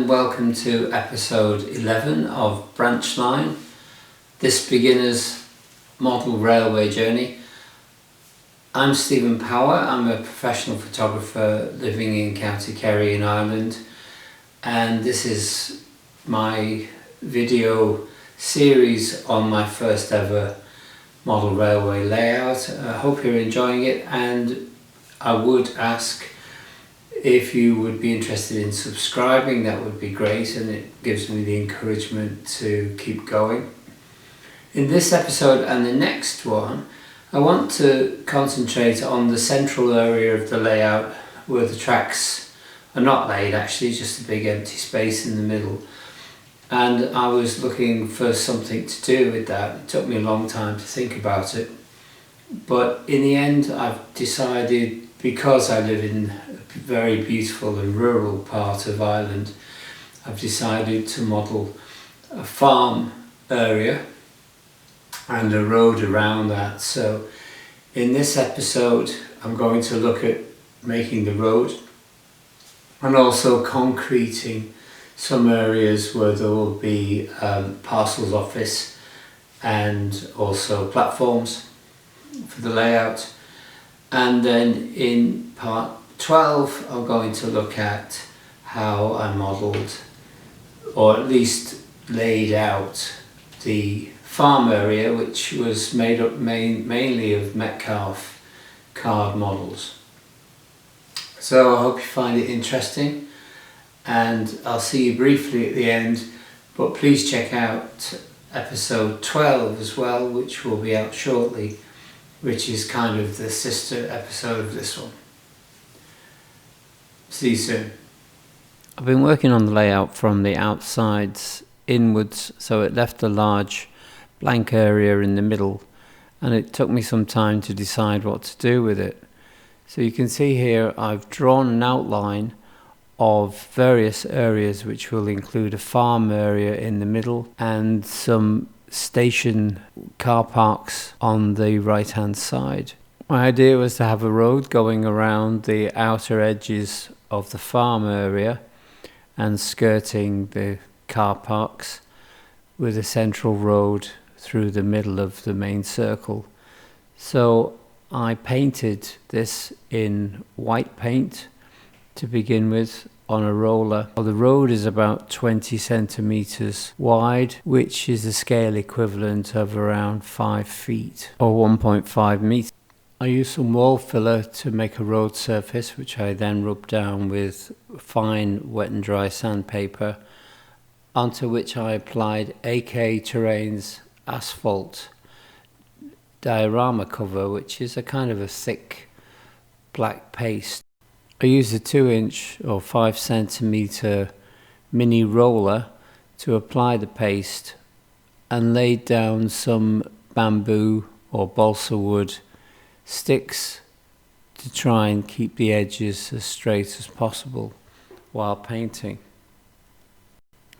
and welcome to episode 11 of Branchline, this beginner's model railway journey. I'm Stephen Power. I'm a professional photographer living in County Kerry in Ireland, and this is my video series on my first ever model railway layout. I hope you're enjoying it, and I would ask if you would be interested in subscribing. That would be great, and it gives me the encouragement to keep going. In this episode and the next one, I want to concentrate on the central area of the layout where the tracks are not laid, actually just a big empty space in the middle. And I was looking for something to do with that. It took me a long time to think about it, but in the end I've decided, because I live in a very beautiful and rural part of Ireland, I've decided to model a farm area and a road around that. So in this episode I'm going to look at making the road and also concreting some areas where there will be parcels office and also platforms for the layout. And then in part 12 I'm going to look at how I modelled, or at least laid out, the farm area, which was made up mainly of Metcalfe card models. So I hope you find it interesting, and I'll see you briefly at the end, but please check out episode 12 as well, which will be out shortly, which is kind of the sister episode of this one. See you soon. I've been working on the layout from the outsides inwards, so it left a large blank area in the middle, and it took me some time to decide what to do with it. So you can see here I've drawn an outline of various areas which will include a farm area in the middle and some station car parks on the right hand side. My idea was to have a road going around the outer edges of the farm area and skirting the car parks, with a central road through the middle of the main circle. So I painted this in white paint to begin with on a roller. The road is about 20 centimeters wide, which is the scale equivalent of around 5 feet or 1.5 meters. I used some wall filler to make a road surface, which I then rubbed down with fine wet and dry sandpaper, onto which I applied AK Terrains Asphalt diorama cover, which is a kind of a thick black paste. I used a 2-inch or 5 centimeter mini roller to apply the paste and laid down some bamboo or balsa wood sticks to try and keep the edges as straight as possible while painting.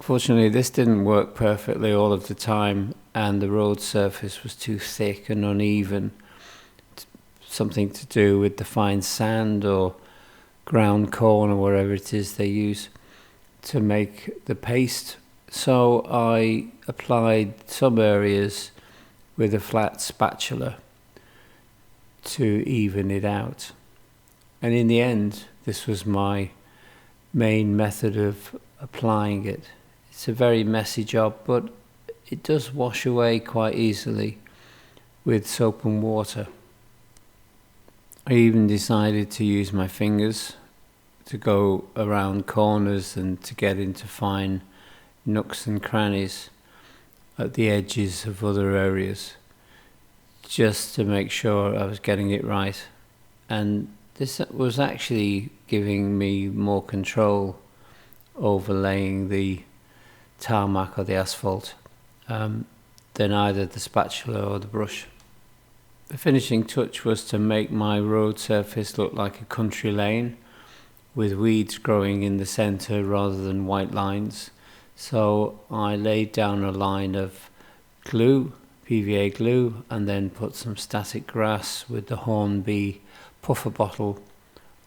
Fortunately, this didn't work perfectly all of the time, and the road surface was too thick and uneven. Something to do with the fine sand or ground corn or whatever it is they use to make the paste. So I applied some areas with a flat spatula to even it out. And in the end, this was my main method of applying it. It's a very messy job, but it does wash away quite easily with soap and water. I even decided to use my fingers to go around corners and to get into fine nooks and crannies at the edges of other areas, just to make sure I was getting it right. And this was actually giving me more control over laying the tarmac or the asphalt than either the spatula or the brush. The finishing touch was to make my road surface look like a country lane with weeds growing in the centre rather than white lines. So I laid down a line of glue, PVA glue, and then put some static grass with the Hornby puffer bottle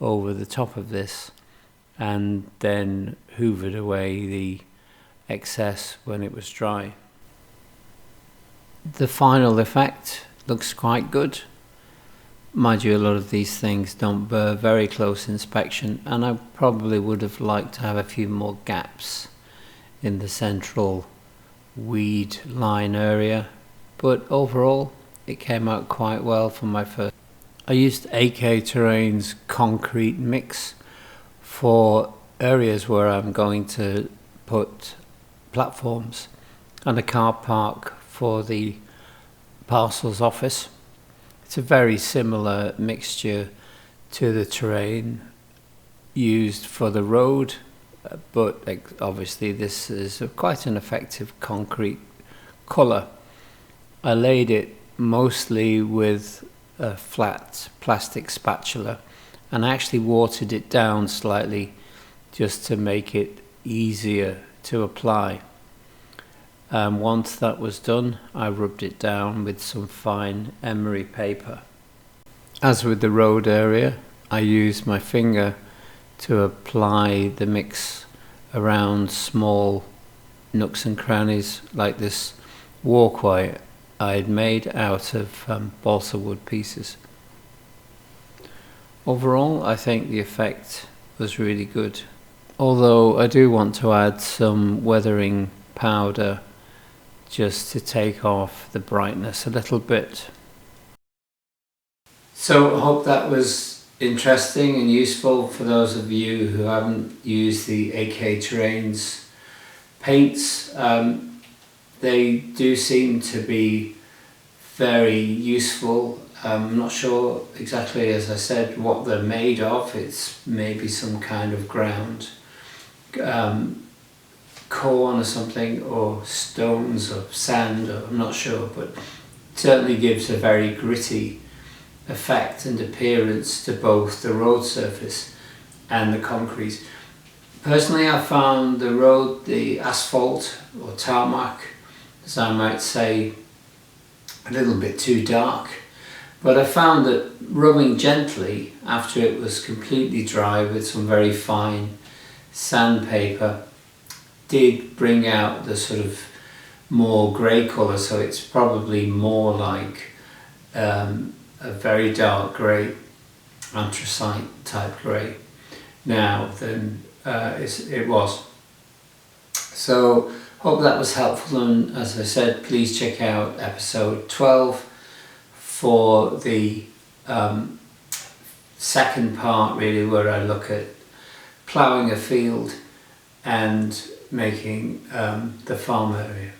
over the top of this, and then hoovered away the excess when it was dry. The final effect looks quite good. Mind you, a lot of these things don't bear very close inspection, and I probably would have liked to have a few more gaps in the central weed line area, but overall it came out quite well for my first. I used AK Terrains concrete mix for areas where I'm going to put platforms, and a car park for the parcels office. It's a very similar mixture to the terrain used for the road, but obviously this is quite an effective concrete colour. I laid it mostly with a flat plastic spatula, and I actually watered it down slightly just to make it easier to apply. Once that was done, I rubbed it down with some fine emery paper. As with the road area, I used my finger to apply the mix around small nooks and crannies, like this walkway I had made out of balsa wood pieces. Overall, I think the effect was really good, although I do want to add some weathering powder just to take off the brightness a little bit. So I hope that was interesting and useful for those of you who haven't used the AK Terrains paints. They do seem to be very useful. I'm not sure exactly, as I said, what they're made of. It's maybe some kind of ground corn or something, or stones or sand, or I'm not sure, but it certainly gives a very gritty effect and appearance to both the road surface and the concrete. Personally, I found the asphalt or tarmac, as I might say, a little bit too dark, but I found that rubbing gently after it was completely dry with some very fine sandpaper did bring out the sort of more grey colour, so it's probably more like a very dark grey, anthracite type grey now than it was. So hope that was helpful, and as I said, please check out episode 12 for the second part, really, where I look at ploughing a field and making the farm area.